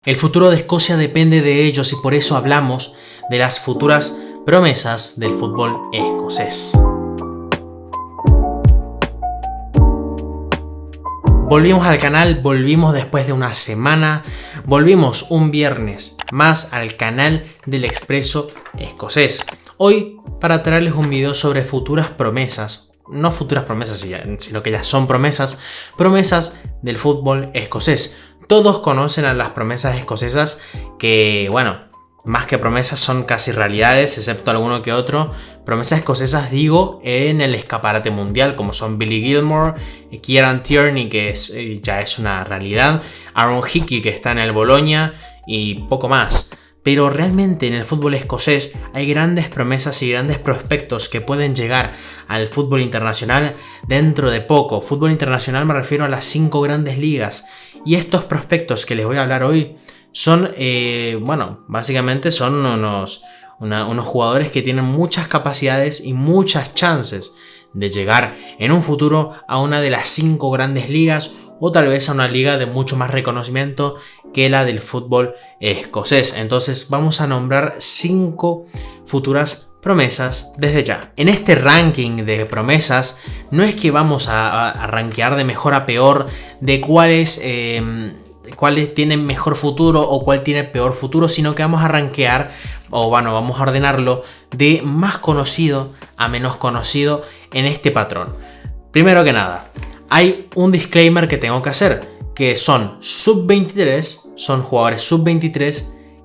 El futuro de Escocia depende de ellos y por eso hablamos de las futuras promesas del fútbol escocés. Volvimos al canal, volvimos después de una semana, volvimos un viernes más al canal del Expreso Escocés. Hoy para traerles un video sobre futuras promesas, no futuras promesas, sino que ya son promesas del fútbol escocés. Todos conocen a las promesas escocesas que, bueno, más que promesas son casi realidades, excepto alguno que otro. Promesas escocesas digo en el escaparate mundial, como son Billy Gilmour, Kieran Tierney, que ya es una realidad, Aaron Hickey, que está en el Bologna, y poco más. Pero realmente en el fútbol escocés hay grandes promesas y grandes prospectos que pueden llegar al fútbol internacional dentro de poco. Fútbol internacional me refiero a las 5 grandes ligas. Y estos prospectos que les voy a hablar hoy son, básicamente son unos jugadores que tienen muchas capacidades y muchas chances de llegar en un futuro a una de las 5 grandes ligas o tal vez a una liga de mucho más reconocimiento que la del fútbol escocés. Entonces vamos a nombrar 5 futuras promesas desde ya. En este ranking de promesas no es que vamos a rankear de mejor a peor de cuáles tienen mejor futuro o cuál tiene peor futuro, sino que vamos a rankear vamos a ordenarlo de más conocido a menos conocido en este patrón. Primero que nada, hay un disclaimer que tengo que hacer, que son sub-23, son jugadores sub-23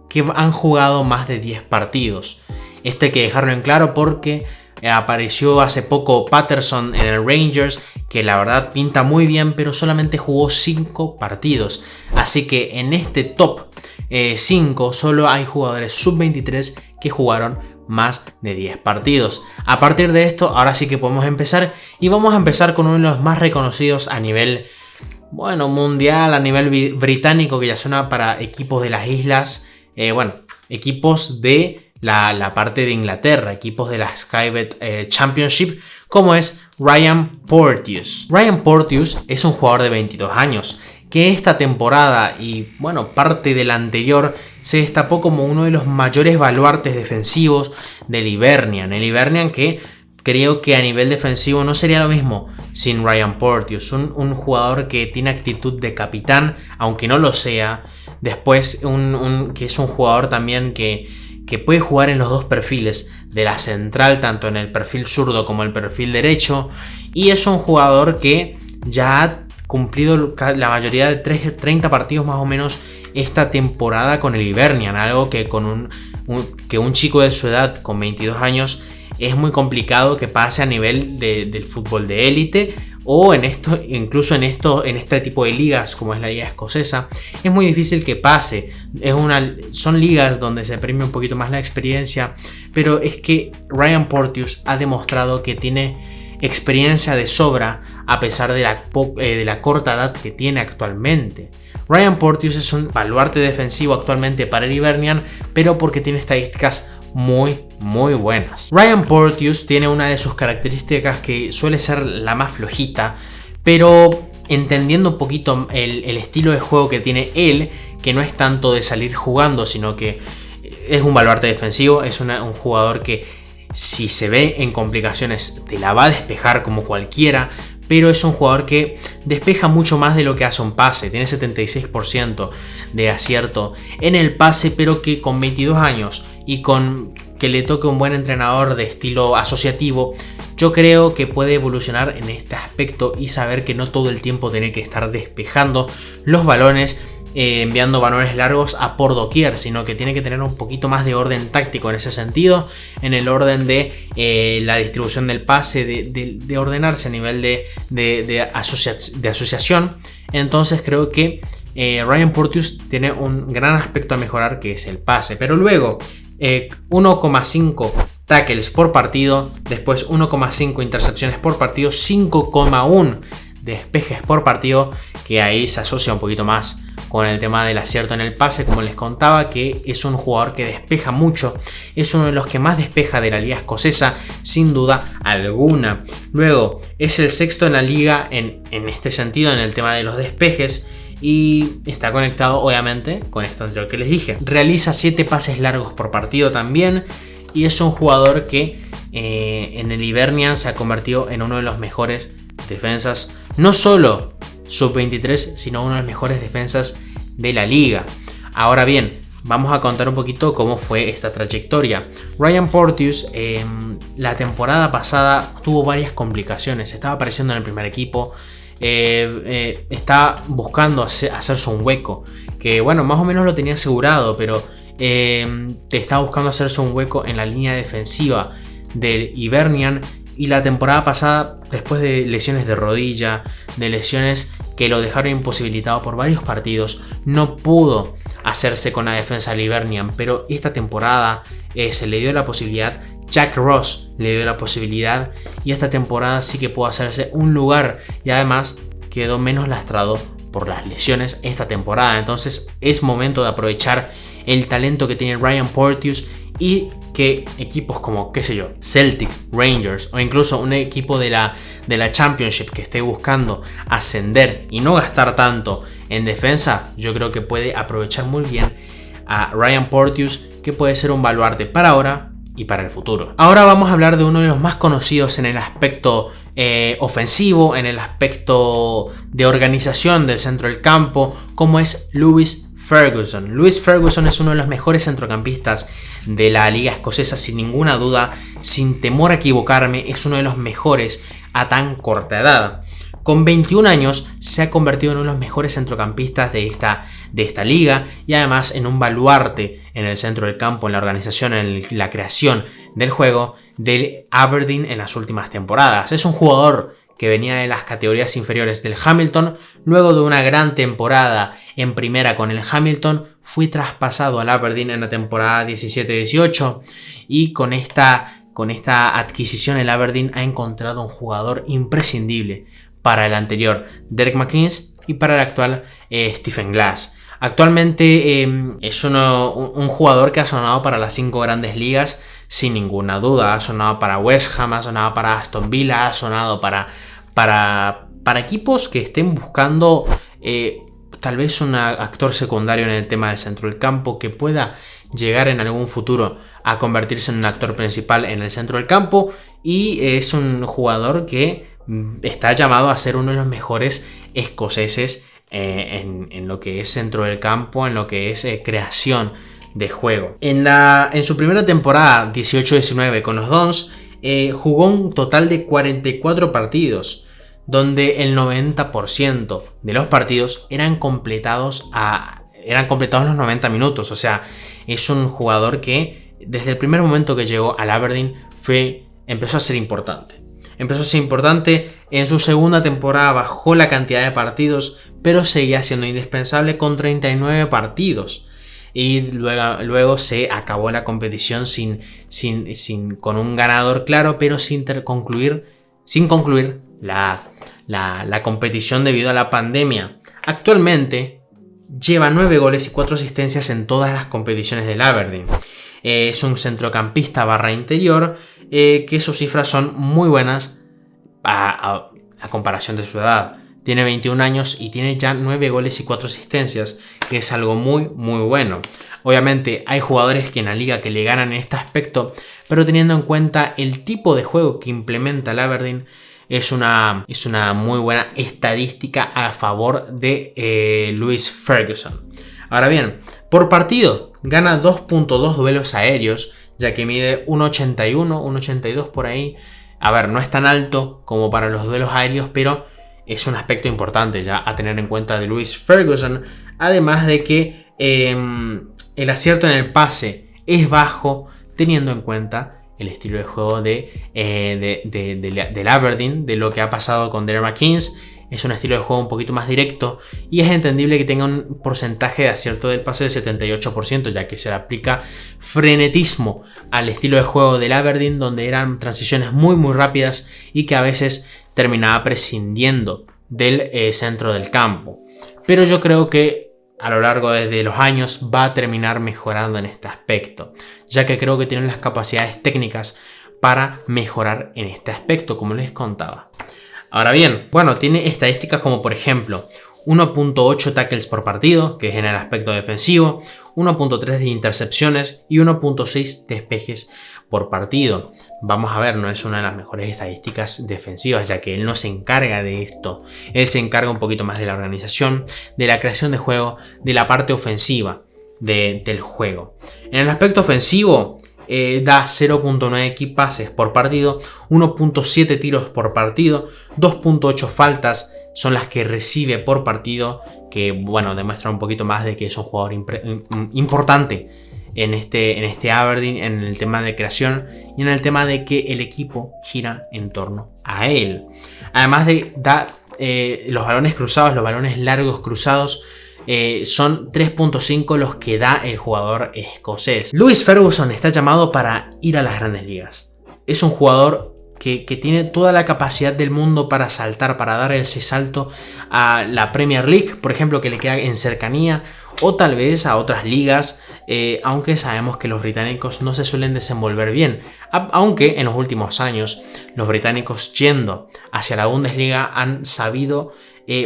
que han jugado más de 10 partidos. Esto hay que dejarlo en claro porque apareció hace poco Patterson en el Rangers, que la verdad pinta muy bien, pero solamente jugó 5 partidos. Así que en este top 5 solo hay jugadores sub-23 que jugaron más de 10 partidos. A partir de esto, ahora sí que podemos empezar, y vamos a empezar con uno de los más reconocidos a nivel mundial, a nivel británico, que ya suena para equipos de las islas, equipos de la parte de Inglaterra, equipos de la Sky Bet Championship, como es Ryan Porteous. Ryan Porteous es un jugador de 22 años que esta temporada y parte de la anterior se destapó como uno de los mayores baluartes defensivos del Hibernian. El Hibernian que creo que a nivel defensivo no sería lo mismo sin Ryan Porteous, un jugador que tiene actitud de capitán, aunque no lo sea. Después que es un jugador también que puede jugar en los dos perfiles de la central, tanto en el perfil zurdo como el perfil derecho, y es un jugador que ya ha cumplido la mayoría de 30 partidos más o menos esta temporada con el Hibernian, algo que con un chico de su edad con 22 años es muy complicado que pase a nivel del fútbol de élite, o incluso en este tipo de ligas como es la liga escocesa es muy difícil que pase. Son ligas donde se premia un poquito más la experiencia, pero es que Ryan Porteous ha demostrado que tiene experiencia de sobra a pesar de la corta edad que tiene actualmente. Ryan Porteous es un baluarte defensivo actualmente para el Hibernian, pero porque tiene estadísticas muy buenas. Ryan Porteous tiene una de sus características que suele ser la más flojita, pero entendiendo un poquito el estilo de juego que tiene él, que no es tanto de salir jugando, sino que es un baluarte defensivo, es un jugador que si se ve en complicaciones te la va a despejar como cualquiera, pero es un jugador que despeja mucho más de lo que hace un pase. Tiene 76% de acierto en el pase, pero que con 22 años y con que le toque un buen entrenador de estilo asociativo, yo creo que puede evolucionar en este aspecto y saber que no todo el tiempo tiene que estar despejando los balones, enviando balones largos a por doquier, sino que tiene que tener un poquito más de orden táctico en ese sentido, en el orden de la distribución del pase, de ordenarse a nivel de asociación. Entonces creo que Ryan Porteous tiene un gran aspecto a mejorar, que es el pase, pero luego 1,5 tackles por partido, después 1,5 intercepciones por partido, 5,1 despejes por partido, que ahí se asocia un poquito más con el tema del acierto en el pase, como les contaba, que es un jugador que despeja mucho, es uno de los que más despeja de la liga escocesa sin duda alguna. Luego es el sexto en la liga en este sentido, en el tema de los despejes, y está conectado obviamente con esto anterior que les dije. Realiza 7 pases largos por partido también y es un jugador que en el Hibernian se ha convertido en uno de los mejores defensas, no solo sub-23, sino uno de los mejores defensas de la liga. Ahora bien, vamos a contar un poquito cómo fue esta trayectoria. Ryan Porteous la temporada pasada tuvo varias complicaciones, estaba apareciendo en el primer equipo, está buscando hacerse un hueco, que bueno, más o menos lo tenía asegurado, pero te estaba buscando hacerse un hueco en la línea defensiva del Hibernian. Y la temporada pasada, después de lesiones de rodilla, de lesiones que lo dejaron imposibilitado por varios partidos, no pudo hacerse con la defensa del Hibernian. Pero esta temporada se le dio la posibilidad, Jack Ross le dio la posibilidad y esta temporada sí que pudo hacerse un lugar y además quedó menos lastrado por las lesiones esta temporada. Entonces es momento de aprovechar el talento que tiene Ryan Porteous y que equipos como, qué sé yo, Celtic, Rangers o incluso un equipo de la Championship que esté buscando ascender y no gastar tanto en defensa, yo creo que puede aprovechar muy bien a Ryan Porteous, que puede ser un baluarte para ahora y para el futuro. Ahora vamos a hablar de uno de los más conocidos en el aspecto ofensivo, en el aspecto de organización del centro del campo, como es Lewis Ferguson. Lewis Ferguson es uno de los mejores centrocampistas de la liga escocesa, sin ninguna duda, sin temor a equivocarme, es uno de los mejores a tan corta edad. Con 21 años se ha convertido en uno de los mejores centrocampistas de esta liga y además en un baluarte en el centro del campo, en la organización, en la creación del juego del Aberdeen en las últimas temporadas. Es un jugador que venía de las categorías inferiores del Hamilton, luego de una gran temporada en primera con el Hamilton, fue traspasado al Aberdeen en la temporada 17-18 y con esta adquisición el Aberdeen ha encontrado un jugador imprescindible para el anterior Derek McInnes y para el actual Stephen Glass. Actualmente es un jugador que ha sonado para las 5 grandes ligas sin ninguna duda. Ha sonado para West Ham, ha sonado para Aston Villa, ha sonado para equipos que estén buscando tal vez un actor secundario en el tema del centro del campo que pueda llegar en algún futuro a convertirse en un actor principal en el centro del campo, y es un jugador que está llamado a ser uno de los mejores escoceses en lo que es centro del campo, en lo que es creación de juego. En su primera temporada 18-19 con los Dons jugó un total de 44 partidos, donde el 90% de los partidos eran completados los 90 minutos. O sea, es un jugador que desde el primer momento que llegó al Aberdeen empezó a ser importante. En su segunda temporada bajó la cantidad de partidos, pero seguía siendo indispensable con 39 partidos. Y luego se acabó la competición con un ganador claro, pero sin concluir la competición debido a la pandemia. Actualmente lleva 9 goles y 4 asistencias en todas las competiciones del Aberdeen. Es un centrocampista / interior que sus cifras son muy buenas a comparación de su edad. Tiene 21 años y tiene ya 9 goles y 4 asistencias, que es algo muy muy bueno. Obviamente hay jugadores que en la liga que le ganan en este aspecto, pero teniendo en cuenta el tipo de juego que implementa el Aberdeen, es una muy buena estadística a favor de Lewis Ferguson. Ahora bien, por partido gana 2.2 duelos aéreos, ya que mide 1.81, 1.82 por ahí. A ver, no es tan alto como para los duelos aéreos, pero es un aspecto importante ya a tener en cuenta de Lewis Ferguson. Además de que el acierto en el pase es bajo, teniendo en cuenta el estilo de juego del Aberdeen, de lo que ha pasado con Derek McInnes. Es un estilo de juego un poquito más directo y es entendible que tenga un porcentaje de acierto del pase del 78%, ya que se le aplica frenetismo al estilo de juego del Aberdeen, donde eran transiciones muy muy rápidas y que a veces terminaba prescindiendo del centro del campo. Pero yo creo que a lo largo de los años va a terminar mejorando en este aspecto, ya que creo que tiene las capacidades técnicas para mejorar en este aspecto, como les contaba. Ahora bien, bueno, tiene estadísticas como por ejemplo 1.8 tackles por partido, que es en el aspecto defensivo, 1.3 de intercepciones y 1.6 despejes por partido. Vamos a ver, no es una de las mejores estadísticas defensivas, ya que él no se encarga de esto. Él se encarga un poquito más de la organización, de la creación de juego, de la parte ofensiva del juego. En el aspecto ofensivo, da 0.9 key passes por partido, 1.7 tiros por partido, 2.8 faltas son las que recibe por partido, que bueno, demuestra un poquito más de que es un jugador importante en este Aberdeen, en el tema de creación y en el tema de que el equipo gira en torno a él. Además de dar los balones cruzados, los balones largos cruzados, son 3.5 los que da el jugador escocés. Lewis Ferguson está llamado para ir a las grandes ligas. Es un jugador que tiene toda la capacidad del mundo para saltar, para dar ese salto a la Premier League, por ejemplo, que le queda en cercanía, o tal vez a otras ligas, aunque sabemos que los británicos no se suelen desenvolver bien, aunque en los últimos años los británicos yendo hacia la Bundesliga han sabido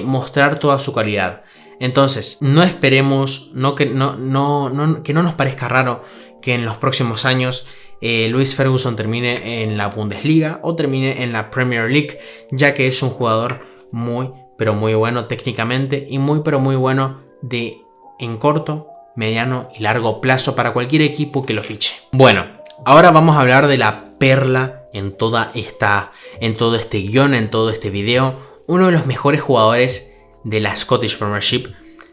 mostrar toda su calidad. Entonces, no esperemos, que no nos parezca raro que en los próximos años Lewis Ferguson termine en la Bundesliga o termine en la Premier League, ya que es un jugador muy, pero muy bueno técnicamente y muy, pero muy bueno en corto, mediano y largo plazo para cualquier equipo que lo fiche. Bueno, ahora vamos a hablar de la perla en todo este guión, en todo este video, uno de los mejores jugadores de la Scottish Premiership.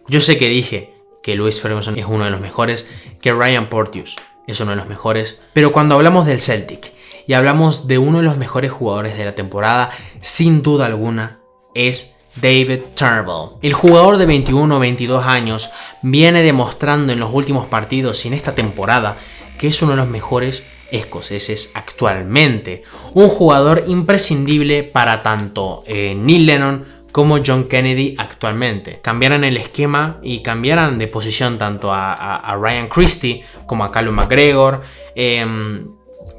Yo sé que dije que Lewis Ferguson es uno de los mejores, que Ryan Porteous es uno de los mejores, pero cuando hablamos del Celtic y hablamos de uno de los mejores jugadores de la temporada, sin duda alguna es David Turnbull. El jugador de 21 o 22 años viene demostrando en los últimos partidos y en esta temporada que es uno de los mejores escoceses actualmente. Un jugador imprescindible para tanto Neil Lennon como John Kennedy actualmente. Cambiaran el esquema y cambiaran de posición tanto a Ryan Christie como a Callum McGregor.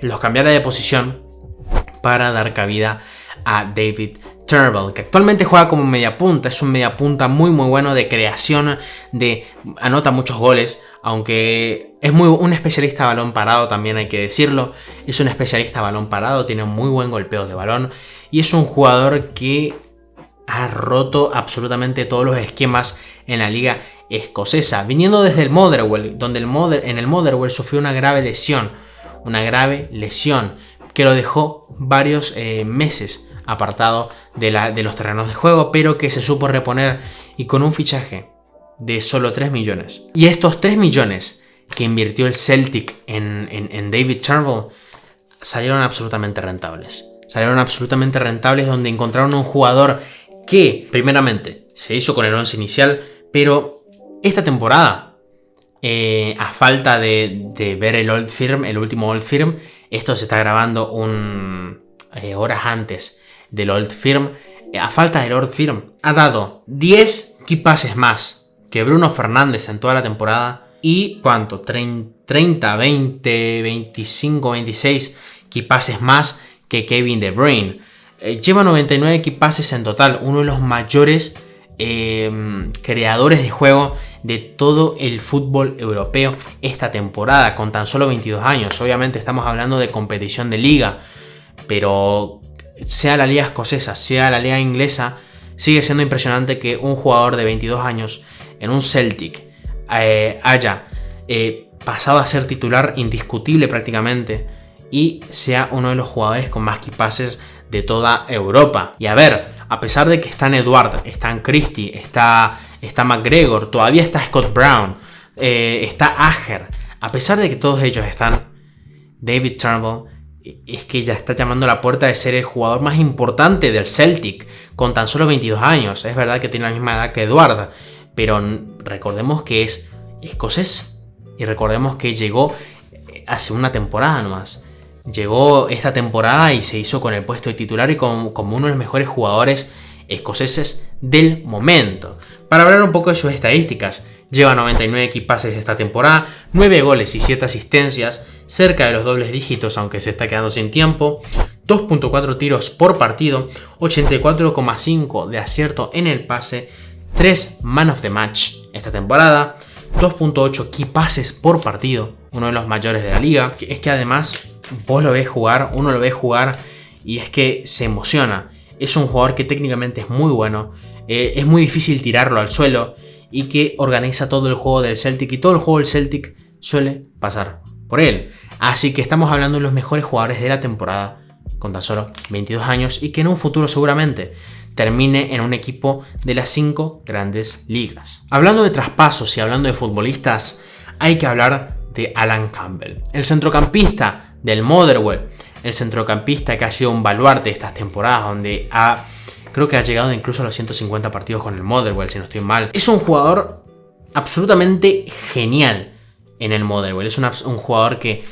Los cambiara de posición para dar cabida a David Turnbull, que actualmente juega como mediapunta. Es un mediapunta muy bueno de creación, anota muchos goles, aunque es un especialista a balón parado, también hay que decirlo. Es un especialista a balón parado, tiene muy buen golpeo de balón y es un jugador que ha roto absolutamente todos los esquemas en la liga escocesa, viniendo desde el Motherwell, donde en el Motherwell sufrió una grave lesión que lo dejó varios meses apartado de los terrenos de juego, pero que se supo reponer y con un fichaje de solo 3 millones. Y estos 3 millones que invirtió el Celtic en David Turnbull salieron absolutamente rentables. Donde encontraron un jugador que primeramente se hizo con el 11 inicial, pero esta temporada, a falta de ver el último Old Firm, esto se está grabando horas antes del Old Firm, a falta del Old Firm, ha dado 10 key passes más que Bruno Fernández en toda la temporada y ¿cuánto? 30, 20, 25, 26 key passes más que Kevin De Bruyne. Lleva 99 key passes en total, uno de los mayores creadores de juego de todo el fútbol europeo esta temporada, con tan solo 22 años. Obviamente estamos hablando de competición de liga, pero sea la liga escocesa, sea la liga inglesa, sigue siendo impresionante que un jugador de 22 años en un Celtic haya pasado a ser titular indiscutible prácticamente y sea uno de los jugadores con más key passes de toda Europa. Y a ver, a pesar de que están Edward, están Christie, está McGregor, todavía está Scott Brown, está Ajer, a pesar de que todos ellos están, David Turnbull es que ya está llamando a la puerta de ser el jugador más importante del Celtic con tan solo 22 años. Es verdad que tiene la misma edad que Edward, pero recordemos que es escocés y recordemos que llegó hace una temporada nomás. Llegó esta temporada y se hizo con el puesto de titular y como uno de los mejores jugadores escoceses del momento. Para hablar un poco de sus estadísticas, lleva 99 key passes esta temporada, 9 goles y 7 asistencias, cerca de los dobles dígitos aunque se está quedando sin tiempo, 2.4 tiros por partido, 84,5 de acierto en el pase, 3 Man of the Match esta temporada, 2.8 key passes por partido, uno de los mayores de la liga. Es que además vos lo ves jugar, uno lo ve jugar y es que se emociona. Es un jugador que técnicamente es muy bueno, es muy difícil tirarlo al suelo y que organiza todo el juego del Celtic, y todo el juego del Celtic suele pasar por él. Así que estamos hablando de los mejores jugadores de la temporada con tan solo 22 años y que en un futuro seguramente termine en un equipo de las 5 grandes ligas. Hablando de traspasos y hablando de futbolistas, hay que hablar de Alan Campbell, el centrocampista del Motherwell, el centrocampista que ha sido un baluarte de estas temporadas, donde creo que ha llegado incluso a los 150 partidos con el Motherwell, si no estoy mal. Es un jugador absolutamente genial en el Motherwell. Es un jugador que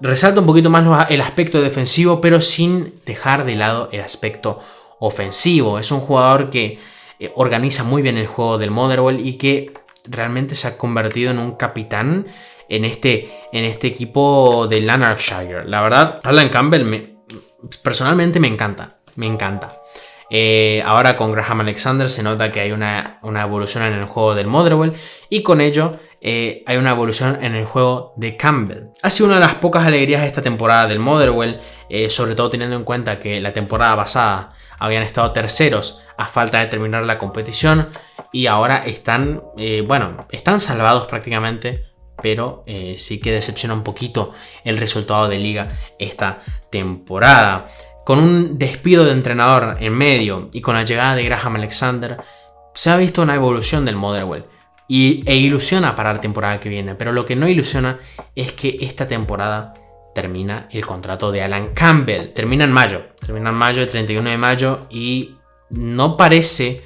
resalta un poquito más el aspecto defensivo, pero sin dejar de lado el aspecto ofensivo. Es un jugador que organiza muy bien el juego del Motherwell y que realmente se ha convertido en un capitán en este equipo de Lanarkshire. La verdad, Alan Campbell personalmente me encanta. Ahora con Graham Alexander se nota que hay una evolución en el juego del Motherwell, y con ello hay una evolución en el juego de Campbell. Ha sido una de las pocas alegrías de esta temporada del Motherwell, sobre todo teniendo en cuenta que la temporada pasada habían estado terceros a falta de terminar la competición, y ahora están salvados prácticamente, pero sí que decepciona un poquito el resultado de liga esta temporada. Con un despido de entrenador en medio y con la llegada de Graham Alexander, se ha visto una evolución del Motherwell e ilusiona para la temporada que viene. Pero lo que no ilusiona es que esta temporada termina el contrato de Alan Campbell. Termina en mayo, el 31 de mayo, y no parece...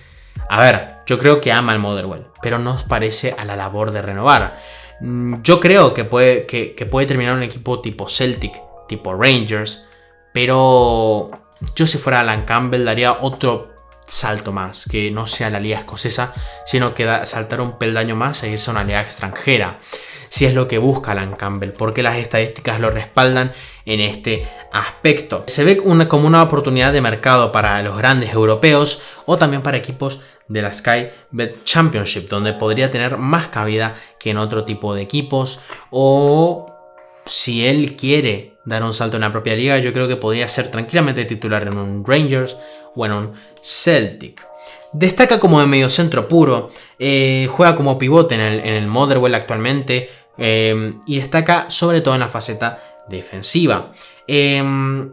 A ver, yo creo que ama el Motherwell, pero no parece a la labor de renovar. Yo creo que puede terminar un equipo tipo Celtic, tipo Rangers, pero yo, si fuera Alan Campbell, daría otro salto más, que no sea la liga escocesa, sino que saltar un peldaño más e irse a una liga extranjera, si es lo que busca Alan Campbell, porque las estadísticas lo respaldan en este aspecto. Se ve como una oportunidad de mercado para los grandes europeos, o también para equipos de la Sky Bet Championship, donde podría tener más cabida que en otro tipo de equipos, o si él quiere dar un salto en la propia liga, yo creo que podría ser tranquilamente titular en un Rangers o en un Celtic. Destaca como de mediocentro puro, juega como pivote en el Motherwell actualmente, y destaca sobre todo en la faceta defensiva.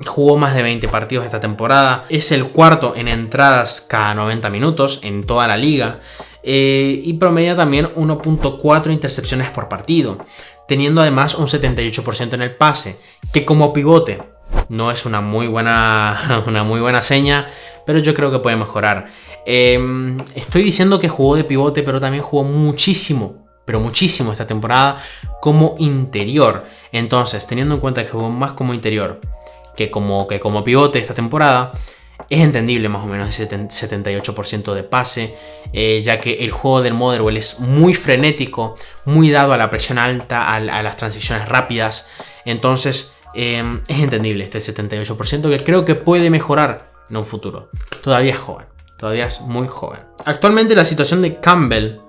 Jugó más de 20 partidos esta temporada, es el cuarto en entradas cada 90 minutos en toda la liga, y promedia también 1.4 intercepciones por partido, teniendo además un 78% en el pase, que como pivote no es una muy buena seña, pero yo creo que puede mejorar. Estoy diciendo que jugó de pivote, pero también jugó muchísimo esta temporada como interior. Entonces, teniendo en cuenta que jugó más como interior que como pivote esta temporada, es entendible más o menos ese 78% de pase, ya que el juego del Motherwell es muy frenético, muy dado a la presión alta, a las transiciones rápidas. Entonces es entendible este 78%, que creo que puede mejorar en un futuro. Todavía es joven, todavía es muy joven. Actualmente la situación de Campbell,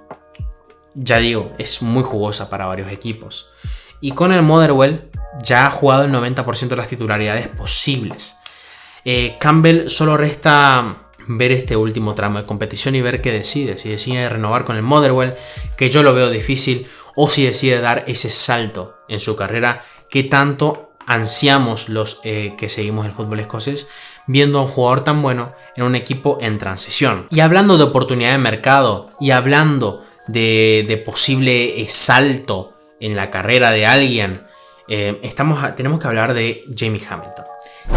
ya digo, es muy jugosa para varios equipos, y con el Motherwell ya ha jugado el 90% de las titularidades posibles. Campbell solo resta ver este último tramo de competición y ver qué decide. Si decide renovar con el Motherwell, que yo lo veo difícil, o si decide dar ese salto en su carrera que tanto ansiamos los que seguimos el fútbol escocés, viendo a un jugador tan bueno en un equipo en transición. Y hablando de oportunidad de mercado y hablando de posible salto en la carrera de alguien, tenemos que hablar de Jamie Hamilton.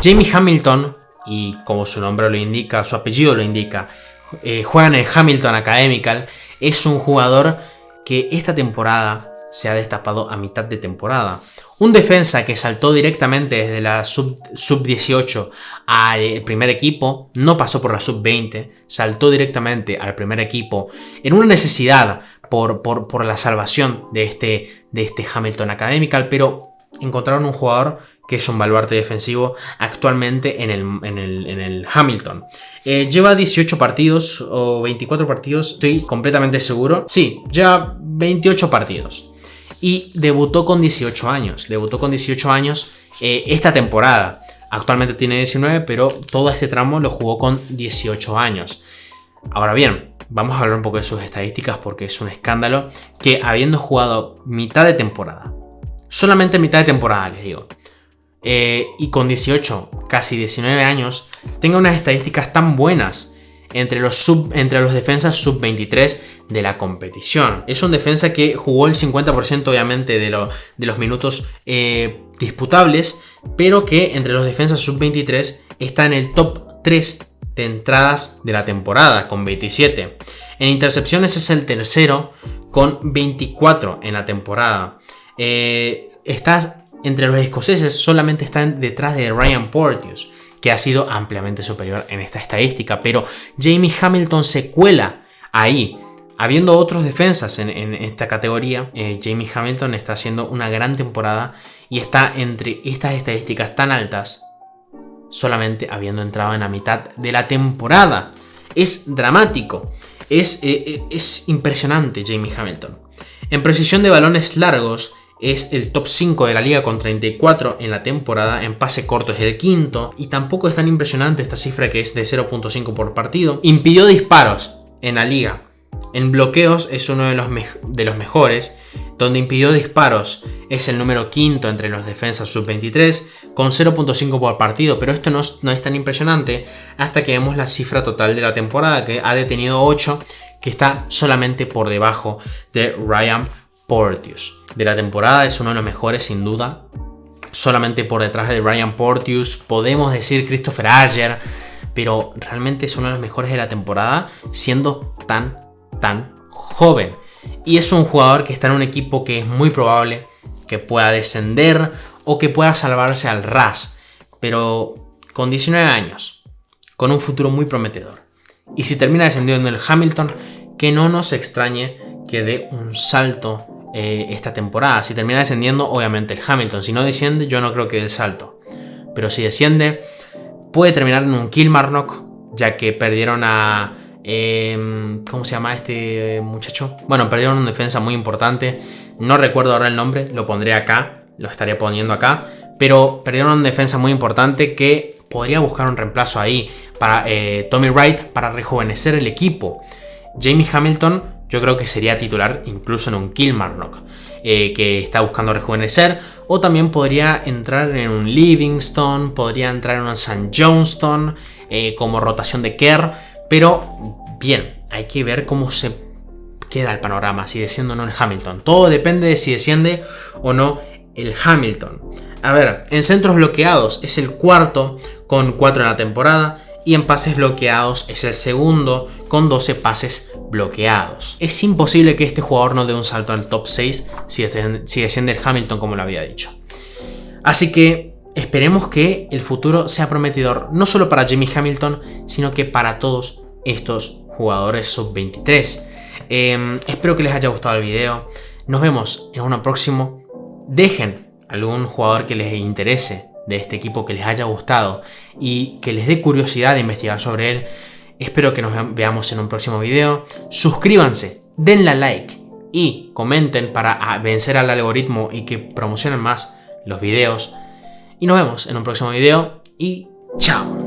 Jamie Hamilton, y como su nombre lo indica, su apellido lo indica, juega en el Hamilton Academical. Es un jugador que esta temporada se ha destapado a mitad de temporada. Un defensa que saltó directamente desde la sub-18 al primer equipo, no pasó por la sub-20, saltó directamente al primer equipo en una necesidad por la salvación de este Hamilton Academical, pero encontraron un jugador que es un baluarte defensivo actualmente en el Hamilton. Lleva 18 partidos o 24 partidos, estoy completamente seguro. Sí, lleva 28 partidos. Y debutó con 18 años. Debutó con 18 años esta temporada. Actualmente tiene 19, pero todo este tramo lo jugó con 18 años. Ahora bien, vamos a hablar un poco de sus estadísticas porque es un escándalo que habiendo jugado mitad de temporada, solamente mitad de temporada les digo, y con 18, casi 19 años, tenga unas estadísticas tan buenas entre los defensas sub-23 de la competición. Es un defensa que jugó el 50% obviamente de los minutos disputables, pero que entre los defensas sub-23 está en el top 3 de entradas de la temporada, con 27. En intercepciones es el tercero, con 24 en la temporada. Está entre los escoceses, solamente está detrás de Ryan Porteous, que ha sido ampliamente superior en esta estadística, pero Jamie Hamilton se cuela ahí. Habiendo otros defensas en esta categoría, Jamie Hamilton está haciendo una gran temporada y está entre estas estadísticas tan altas, solamente habiendo entrado en la mitad de la temporada. Es dramático, es impresionante Jamie Hamilton. En precisión de balones largos es el top 5 de la liga con 34 en la temporada, en pase corto es el quinto, y tampoco es tan impresionante esta cifra que es de 0.5 por partido. Impidió disparos en la liga. En bloqueos es uno de los mejores, donde impidió disparos es el número quinto entre los defensas sub-23 con 0.5 por partido, pero esto no es tan impresionante hasta que vemos la cifra total de la temporada, que ha detenido 8, que está solamente por debajo de Ryan Porteous. De la temporada es uno de los mejores sin duda, solamente por detrás de Ryan Porteous podemos decir Christopher Ajer, pero realmente es uno de los mejores de la temporada siendo tan joven. Y es un jugador que está en un equipo que es muy probable que pueda descender o que pueda salvarse al ras, pero con 19 años, con un futuro muy prometedor. Y si termina descendiendo en el Hamilton, que no nos extrañe que dé un salto esta temporada. Si termina descendiendo, obviamente el Hamilton. Si no desciende, yo no creo que dé el salto. Pero si desciende, puede terminar en un Kilmarnock, ya que perdieron a... ¿cómo se llama este muchacho? Bueno, perdieron un defensa muy importante. No recuerdo ahora el nombre, lo pondré acá, lo estaré poniendo acá. Pero perdieron un defensa muy importante que podría buscar un reemplazo ahí para Tommy Wright para rejuvenecer el equipo. Jamie Hamilton yo creo que sería titular incluso en un Kilmarnock que está buscando rejuvenecer, o también podría entrar en un Livingston, podría entrar en un St. Johnstone como rotación de Kerr, pero bien, hay que ver cómo se queda el panorama, si desciende o no el Hamilton. Todo depende de si desciende o no el Hamilton. A ver, en centros bloqueados es el cuarto con 4 en la temporada, y en pases bloqueados es el segundo con 12 pases bloqueados. Es imposible que este jugador no dé un salto al top 6 si desciende el Hamilton, como lo había dicho. Así que esperemos que el futuro sea prometedor, no solo para Jamie Hamilton, sino que para todos estos jugadores sub-23. Espero que les haya gustado el video. Nos vemos en uno próximo. Dejen algún jugador que les interese de este equipo, que les haya gustado y que les dé curiosidad de investigar sobre él. Espero que nos veamos en un próximo video. Suscríbanse, denle like y comenten para vencer al algoritmo y que promocionen más los videos. Y nos vemos en un próximo video y chao.